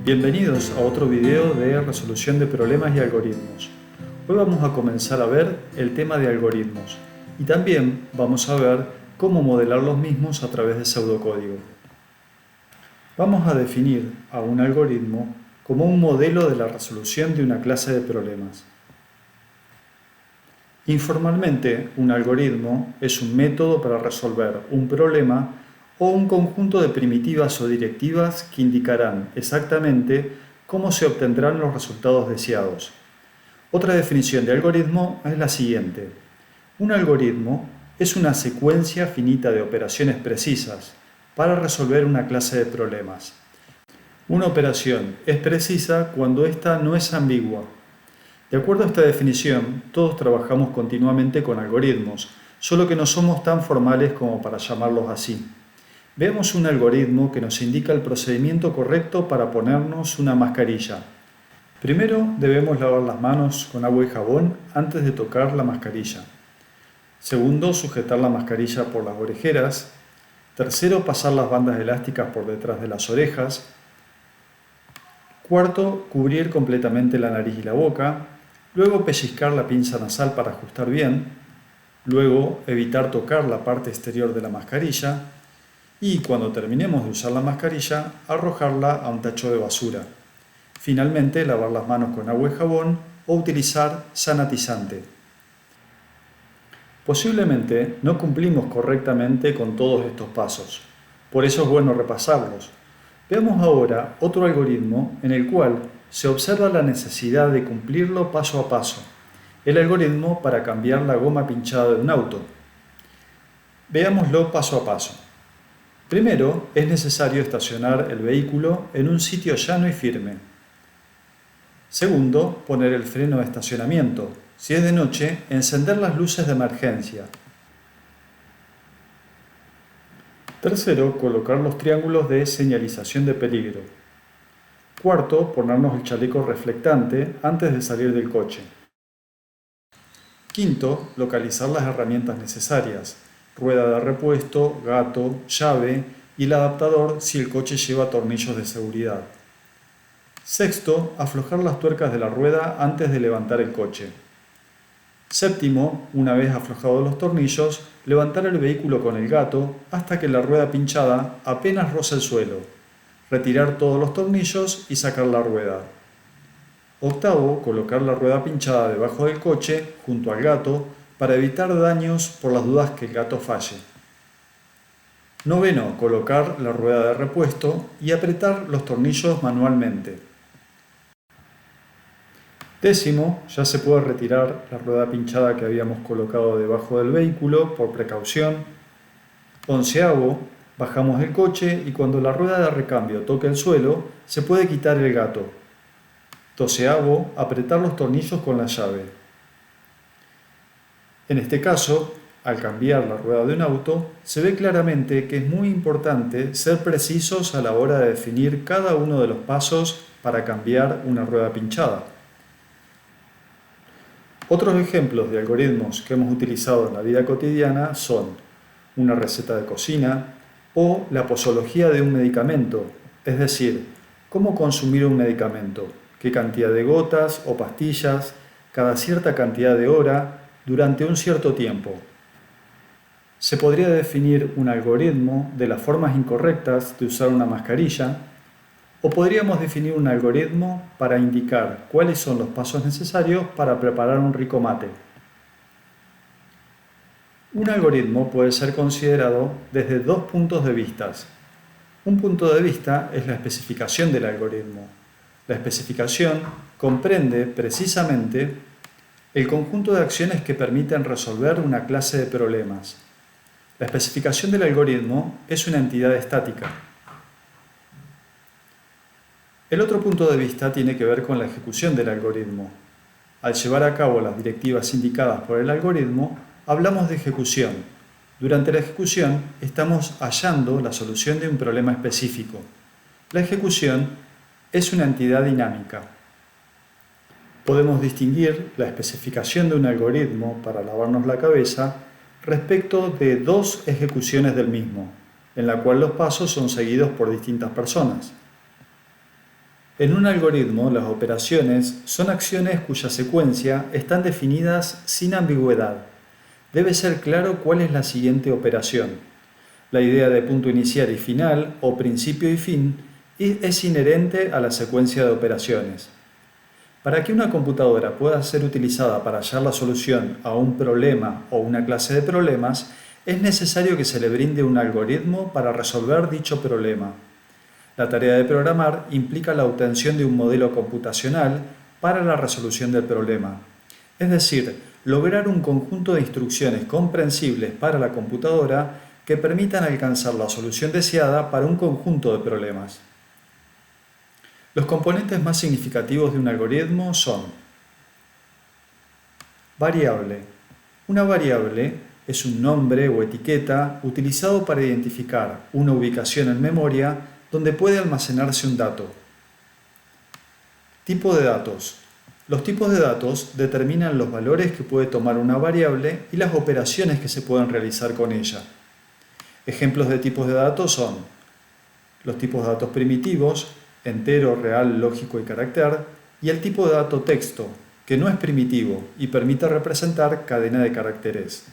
Bienvenidos a otro video de resolución de problemas y algoritmos. Hoy vamos a comenzar a ver el tema de algoritmos y también vamos a ver cómo modelar los mismos a través de pseudocódigo. Vamos a definir a un algoritmo como un modelo de la resolución de una clase de problemas. Informalmente, un algoritmo es un método para resolver un problema o un conjunto de primitivas o directivas que indicarán exactamente cómo se obtendrán los resultados deseados. Otra definición de algoritmo es la siguiente. Un algoritmo es una secuencia finita de operaciones precisas para resolver una clase de problemas. Una operación es precisa cuando ésta no es ambigua. De acuerdo a esta definición, todos trabajamos continuamente con algoritmos, solo que no somos tan formales como para llamarlos así. Veamos un algoritmo que nos indica el procedimiento correcto para ponernos una mascarilla. Primero debemos lavar las manos con agua y jabón antes de tocar la mascarilla. Segundo, sujetar la mascarilla por las orejeras. Tercero, pasar las bandas elásticas por detrás de las orejas. Cuarto, cubrir completamente la nariz y la boca. Luego pellizcar la pinza nasal para ajustar bien. Luego evitar tocar la parte exterior de la mascarilla. Y cuando terminemos de usar la mascarilla, arrojarla a un tacho de basura. Finalmente, lavar las manos con agua y jabón o utilizar sanitizante. Posiblemente no cumplimos correctamente con todos estos pasos, por eso es bueno repasarlos. Veamos ahora otro algoritmo en el cual se observa la necesidad de cumplirlo paso a paso, el algoritmo para cambiar la goma pinchada de un auto. Veámoslo paso a paso. Primero, es necesario estacionar el vehículo en un sitio llano y firme. Segundo, poner el freno de estacionamiento. Si es de noche, encender las luces de emergencia. Tercero, colocar los triángulos de señalización de peligro. Cuarto, ponernos el chaleco reflectante antes de salir del coche. Quinto, localizar las herramientas necesarias. Rueda de repuesto, gato, llave y el adaptador si el coche lleva tornillos de seguridad. Sexto, aflojar las tuercas de la rueda antes de levantar el coche. Séptimo, una vez aflojados los tornillos, levantar el vehículo con el gato hasta que la rueda pinchada apenas roce el suelo. Retirar todos los tornillos y sacar la rueda. Octavo, colocar la rueda pinchada debajo del coche junto al gato para evitar daños por las dudas que el gato falle. Noveno, colocar la rueda de repuesto y apretar los tornillos manualmente. Décimo, ya se puede retirar la rueda pinchada que habíamos colocado debajo del vehículo por precaución. Onceavo, bajamos el coche y cuando la rueda de recambio toque el suelo, se puede quitar el gato. Doceavo, apretar los tornillos con la llave. En este caso, al cambiar la rueda de un auto, se ve claramente que es muy importante ser precisos a la hora de definir cada uno de los pasos para cambiar una rueda pinchada. Otros ejemplos de algoritmos que hemos utilizado en la vida cotidiana son una receta de cocina o la posología de un medicamento, es decir, cómo consumir un medicamento, qué cantidad de gotas o pastillas, cada cierta cantidad de hora, durante un cierto tiempo. Se podría definir un algoritmo de las formas incorrectas de usar una mascarilla, o podríamos definir un algoritmo para indicar cuáles son los pasos necesarios para preparar un rico mate. Un algoritmo puede ser considerado desde dos puntos de vista. Un punto de vista es la especificación del algoritmo. La especificación comprende precisamente el conjunto de acciones que permiten resolver una clase de problemas. La especificación del algoritmo es una entidad estática. El otro punto de vista tiene que ver con la ejecución del algoritmo. Al llevar a cabo las directivas indicadas por el algoritmo, hablamos de ejecución. Durante la ejecución, estamos hallando la solución de un problema específico. La ejecución es una entidad dinámica. Podemos distinguir la especificación de un algoritmo para lavarnos la cabeza respecto de dos ejecuciones del mismo, en la cual los pasos son seguidos por distintas personas. En un algoritmo, las operaciones son acciones cuya secuencia están definidas sin ambigüedad. Debe ser claro cuál es la siguiente operación. La idea de punto inicial y final, o principio y fin, es inherente a la secuencia de operaciones. Para que una computadora pueda ser utilizada para hallar la solución a un problema o una clase de problemas, es necesario que se le brinde un algoritmo para resolver dicho problema. La tarea de programar implica la obtención de un modelo computacional para la resolución del problema. Es decir, lograr un conjunto de instrucciones comprensibles para la computadora que permitan alcanzar la solución deseada para un conjunto de problemas. Los componentes más significativos de un algoritmo son: variable. Una variable es un nombre o etiqueta utilizado para identificar una ubicación en memoria donde puede almacenarse un dato. Tipo de datos. Los tipos de datos determinan los valores que puede tomar una variable y las operaciones que se pueden realizar con ella. Ejemplos de tipos de datos son los tipos de datos primitivos, entero, real, lógico y carácter, y el tipo de dato texto, que no es primitivo y permite representar cadena de caracteres.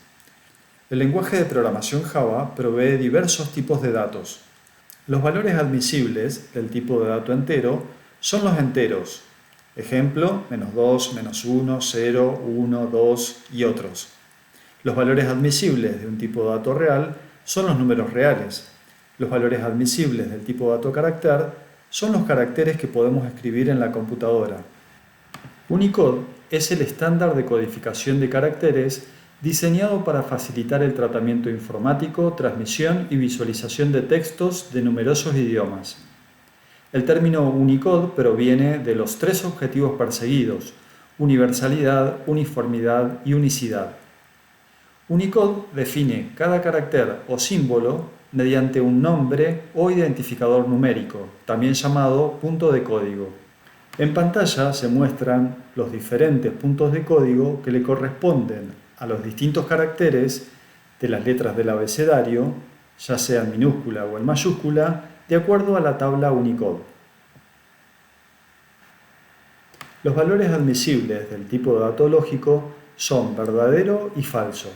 El lenguaje de programación Java provee diversos tipos de datos. Los valores admisibles del tipo de dato entero son los enteros. Ejemplo, -2, -1, 0, 1, 2 y otros. Los valores admisibles de un tipo de dato real son los números reales. Los valores admisibles del tipo de dato carácter son los caracteres que podemos escribir en la computadora. Unicode es el estándar de codificación de caracteres diseñado para facilitar el tratamiento informático, transmisión y visualización de textos de numerosos idiomas. El término Unicode proviene de los tres objetivos perseguidos: universalidad, uniformidad y unicidad. Unicode define cada carácter o símbolo mediante un nombre o identificador numérico, también llamado punto de código. En pantalla se muestran los diferentes puntos de código que le corresponden a los distintos caracteres de las letras del abecedario, ya sea en minúscula o en mayúscula, de acuerdo a la tabla Unicode. Los valores admisibles del tipo de dato lógico son verdadero y falso.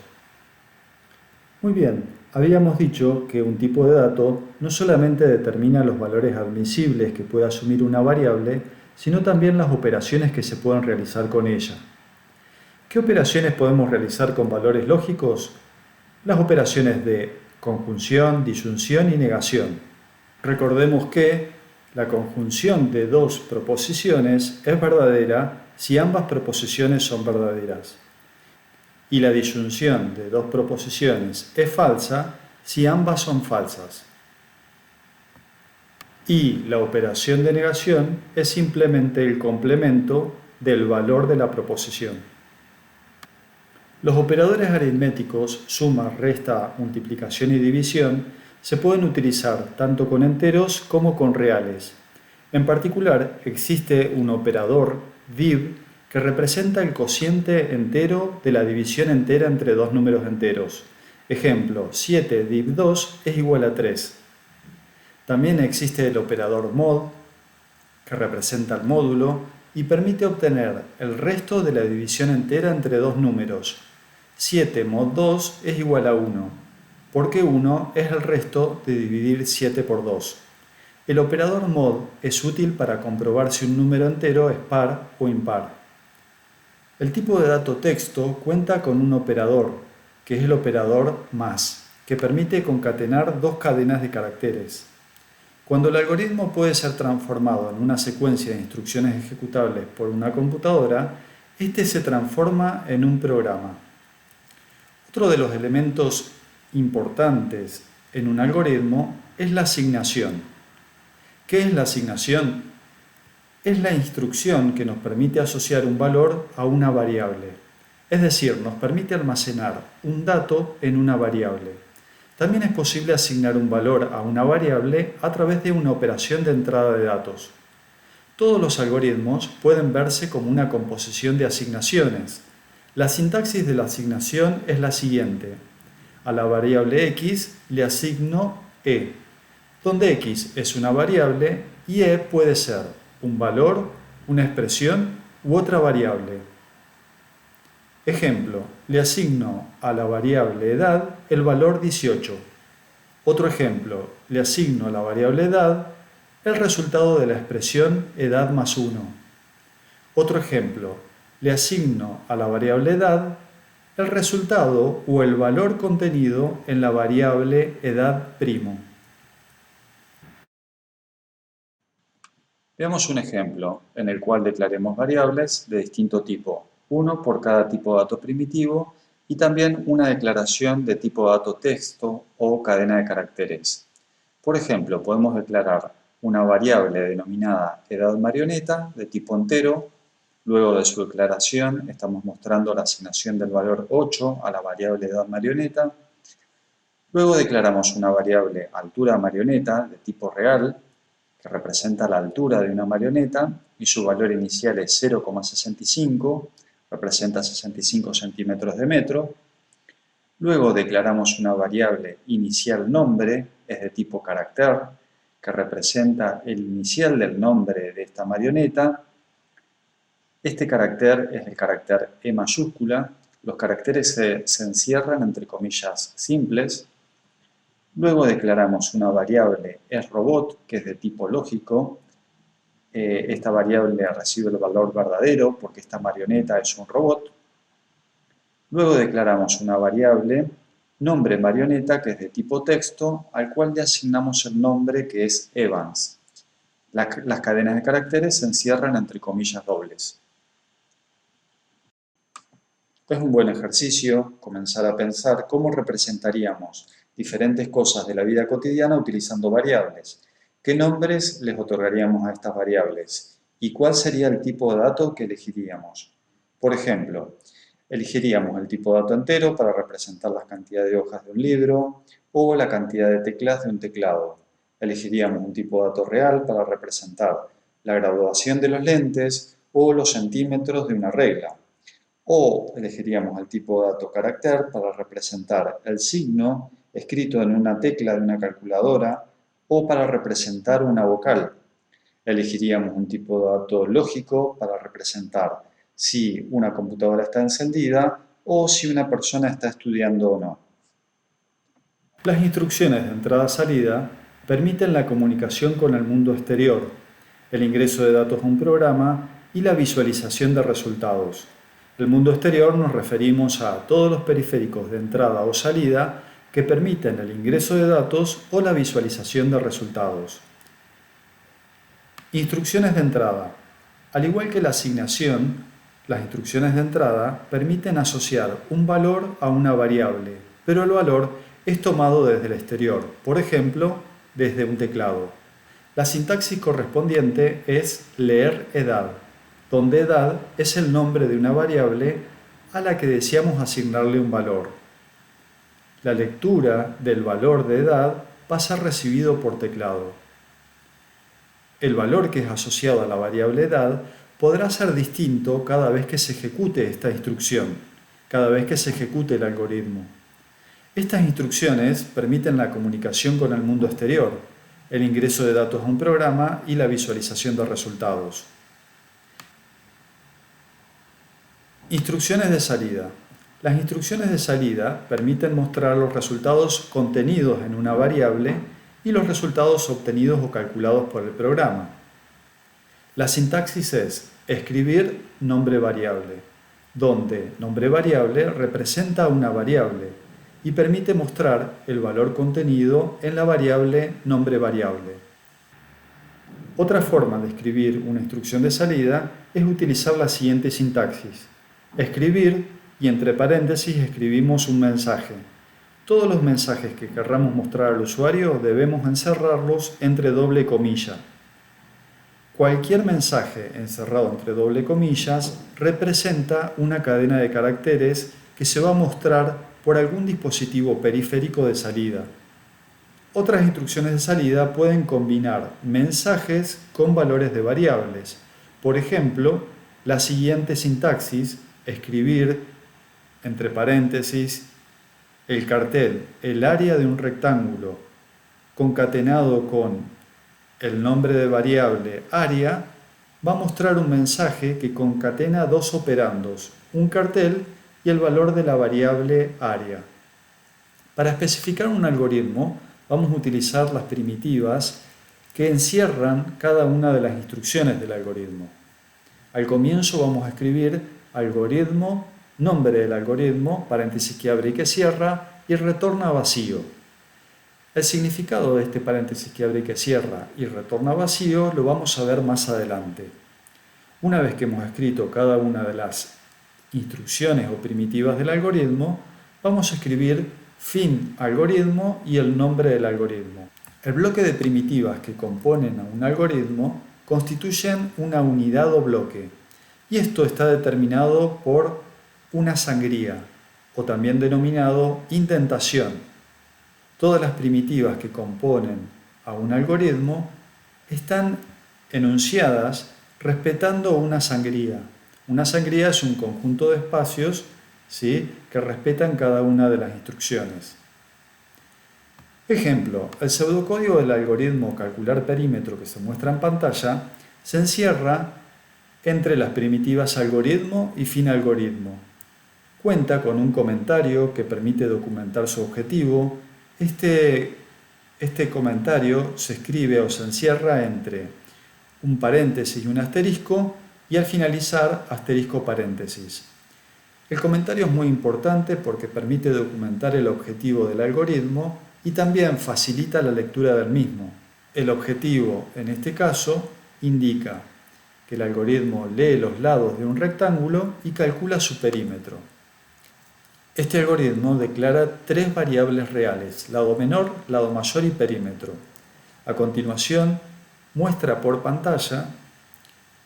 Muy bien, habíamos dicho que un tipo de dato no solamente determina los valores admisibles que puede asumir una variable, sino también las operaciones que se pueden realizar con ella. ¿Qué operaciones podemos realizar con valores lógicos? Las operaciones de conjunción, disyunción y negación. Recordemos que la conjunción de dos proposiciones es verdadera si ambas proposiciones son verdaderas. Y la disyunción de dos proposiciones es falsa si ambas son falsas. Y la operación de negación es simplemente el complemento del valor de la proposición. Los operadores aritméticos, suma, resta, multiplicación y división, se pueden utilizar tanto con enteros como con reales. En particular, existe un operador div que representa el cociente entero de la división entera entre dos números enteros. Ejemplo, 7 div 2 es igual a 3. También existe el operador mod, que representa el módulo y permite obtener el resto de la división entera entre dos números. 7 mod 2 es igual a 1, porque 1 es el resto de dividir 7 por 2. El operador mod es útil para comprobar si un número entero es par o impar. El tipo de dato texto cuenta con un operador, que es el operador más, que permite concatenar dos cadenas de caracteres. Cuando el algoritmo puede ser transformado en una secuencia de instrucciones ejecutables por una computadora, este se transforma en un programa. Otro de los elementos importantes en un algoritmo es la asignación. ¿Qué es la asignación? Es la instrucción que nos permite asociar un valor a una variable. Es decir, nos permite almacenar un dato en una variable. También es posible asignar un valor a una variable a través de una operación de entrada de datos. Todos los algoritmos pueden verse como una composición de asignaciones. La sintaxis de la asignación es la siguiente. A la variable x le asigno e, donde x es una variable y e puede ser un valor, una expresión u otra variable. Ejemplo, le asigno a la variable edad el valor 18. Otro ejemplo, le asigno a la variable edad el resultado de la expresión edad más 1. Otro ejemplo, le asigno a la variable edad el resultado o el valor contenido en la variable edad primo. Veamos un ejemplo en el cual declaremos variables de distinto tipo, uno por cada tipo de dato primitivo y también una declaración de tipo dato texto o cadena de caracteres. Por ejemplo, podemos declarar una variable denominada edad marioneta de tipo entero. Luego de su declaración estamos mostrando la asignación del valor 8 a la variable edad marioneta. Luego declaramos una variable altura marioneta de tipo real, que representa la altura de una marioneta y su valor inicial es 0,65, representa 65 centímetros de metro. Luego declaramos una variable inicial nombre, es de tipo carácter, que representa el inicial del nombre de esta marioneta. Este carácter es el carácter E mayúscula. Los caracteres se encierran entre comillas simples. Luego declaramos una variable sRobot, que es de tipo lógico. Esta variable recibe el valor verdadero porque esta marioneta es un robot. Luego declaramos una variable nombre marioneta, que es de tipo texto, al cual le asignamos el nombre que es Evans. Las cadenas de caracteres se encierran entre comillas dobles. Es un buen ejercicio comenzar a pensar cómo representaríamos diferentes cosas de la vida cotidiana utilizando variables. ¿Qué nombres les otorgaríamos a estas variables? ¿Y cuál sería el tipo de dato que elegiríamos? Por ejemplo, elegiríamos el tipo de dato entero para representar la cantidad de hojas de un libro o la cantidad de teclas de un teclado. Elegiríamos un tipo de dato real para representar la graduación de los lentes o los centímetros de una regla. O elegiríamos el tipo de dato carácter para representar el signo escrito en una tecla de una calculadora o para representar una vocal. Elegiríamos un tipo de dato lógico para representar si una computadora está encendida o si una persona está estudiando o no. Las instrucciones de entrada-salida permiten la comunicación con el mundo exterior, el ingreso de datos a un programa y la visualización de resultados. El mundo exterior nos referimos a todos los periféricos de entrada o salida que permiten el ingreso de datos o la visualización de resultados. Instrucciones de entrada. Al igual que la asignación, las instrucciones de entrada permiten asociar un valor a una variable, pero el valor es tomado desde el exterior, por ejemplo, desde un teclado. La sintaxis correspondiente es leer edad, donde edad es el nombre de una variable a la que deseamos asignarle un valor. La lectura del valor de edad va a ser recibido por teclado. El valor que es asociado a la variable edad podrá ser distinto cada vez que se ejecute esta instrucción, cada vez que se ejecute el algoritmo. Estas instrucciones permiten la comunicación con el mundo exterior, el ingreso de datos a un programa y la visualización de resultados. Instrucciones de salida. Las instrucciones de salida permiten mostrar los resultados contenidos en una variable y los resultados obtenidos o calculados por el programa. La sintaxis es escribir nombre variable, donde nombre variable representa una variable y permite mostrar el valor contenido en la variable nombre variable. Otra forma de escribir una instrucción de salida es utilizar la siguiente sintaxis. Escribir y entre paréntesis escribimos un mensaje. Todos los mensajes que querramos mostrar al usuario debemos encerrarlos entre doble comilla. Cualquier mensaje encerrado entre doble comillas representa una cadena de caracteres que se va a mostrar por algún dispositivo periférico de salida. Otras instrucciones de salida pueden combinar mensajes con valores de variables. Por ejemplo, la siguiente sintaxis, escribir, entre paréntesis, el cartel, el área de un rectángulo, concatenado con el nombre de variable área, va a mostrar un mensaje que concatena dos operandos, un cartel y el valor de la variable área. Para especificar un algoritmo, vamos a utilizar las primitivas que encierran cada una de las instrucciones del algoritmo. Al comienzo vamos a escribir algoritmo, nombre del algoritmo, paréntesis que abre y que cierra, y retorna vacío. El significado de este paréntesis que abre y que cierra y retorna vacío lo vamos a ver más adelante. Una vez que hemos escrito cada una de las instrucciones o primitivas del algoritmo, vamos a escribir fin algoritmo y el nombre del algoritmo. El bloque de primitivas que componen a un algoritmo constituyen una unidad o bloque, y esto está determinado por una sangría, o también denominado indentación. Todas las primitivas que componen a un algoritmo están enunciadas respetando una sangría. Una sangría es un conjunto de espacios, ¿sí?, que respetan cada una de las instrucciones. Ejemplo, el pseudocódigo del algoritmo calcular perímetro que se muestra en pantalla se encierra entre las primitivas algoritmo y fin algoritmo. Cuenta con un comentario que permite documentar su objetivo. Este comentario se escribe o se encierra entre un paréntesis y un asterisco, y al finalizar asterisco paréntesis. El comentario es muy importante porque permite documentar el objetivo del algoritmo y también facilita la lectura del mismo. El objetivo, en este caso, indica que el algoritmo lee los lados de un rectángulo y calcula su perímetro. Este algoritmo declara tres variables reales: lado menor, lado mayor y perímetro. A continuación, muestra por pantalla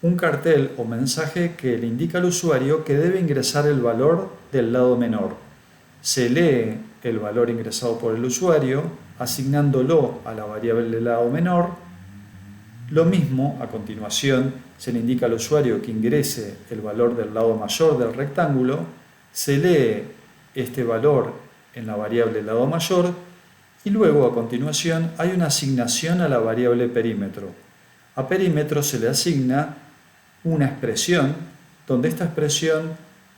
un cartel o mensaje que le indica al usuario que debe ingresar el valor del lado menor. Se lee el valor ingresado por el usuario, asignándolo a la variable del lado menor. Lo mismo, a continuación, se le indica al usuario que ingrese el valor del lado mayor del rectángulo, se lee este valor en la variable del lado mayor, y luego, a continuación, hay una asignación a la variable perímetro. A perímetro se le asigna una expresión, donde esta expresión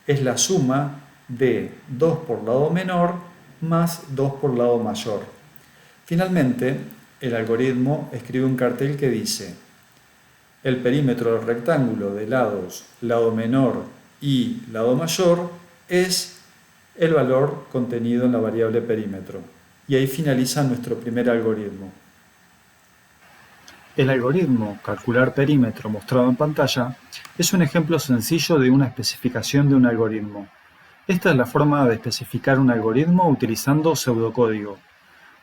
es la suma de 2 por lado menor más 2 por lado mayor. Finalmente, el algoritmo escribe un cartel que dice: el perímetro del rectángulo de lados lado menor y lado mayor es el valor contenido en la variable perímetro. Y ahí finaliza nuestro primer algoritmo. El algoritmo calcular perímetro mostrado en pantalla es un ejemplo sencillo de una especificación de un algoritmo. Esta es la forma de especificar un algoritmo utilizando pseudocódigo.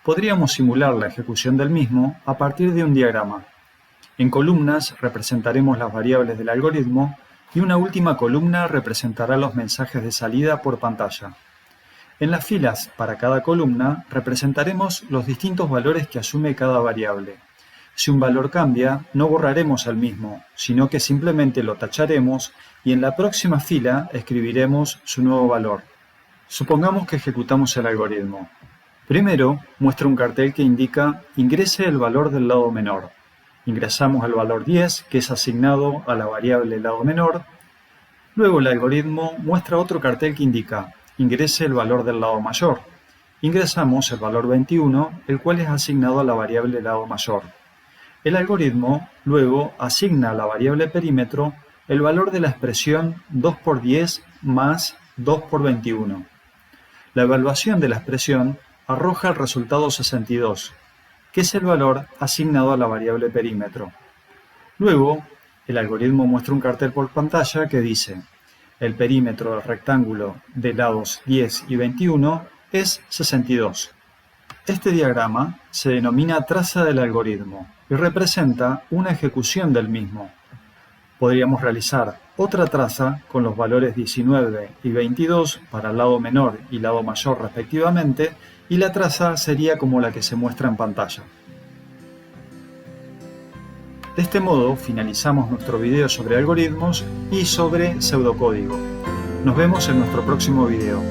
Podríamos simular la ejecución del mismo a partir de un diagrama. En columnas representaremos las variables del algoritmo y una última columna representará los mensajes de salida por pantalla. En las filas para cada columna representaremos los distintos valores que asume cada variable. Si un valor cambia, no borraremos el mismo, sino que simplemente lo tacharemos y en la próxima fila escribiremos su nuevo valor. Supongamos que ejecutamos el algoritmo. Primero, muestra un cartel que indica ingrese el valor del lado menor. Ingresamos el valor 10, que es asignado a la variable lado menor. Luego el algoritmo muestra otro cartel que indica ingrese el valor del lado mayor. Ingresamos el valor 21, el cual es asignado a la variable lado mayor. El algoritmo luego asigna a la variable perímetro el valor de la expresión 2 por 10 más 2 por 21. La evaluación de la expresión arroja el resultado 62, que es el valor asignado a la variable perímetro. Luego, el algoritmo muestra un cartel por pantalla que dice: el perímetro del rectángulo de lados 10 y 21 es 62. Este diagrama se denomina traza del algoritmo y representa una ejecución del mismo. Podríamos realizar otra traza con los valores 19 y 22 para el lado menor y lado mayor respectivamente, y la traza sería como la que se muestra en pantalla. De este modo finalizamos nuestro video sobre algoritmos y sobre pseudocódigo. Nos vemos en nuestro próximo video.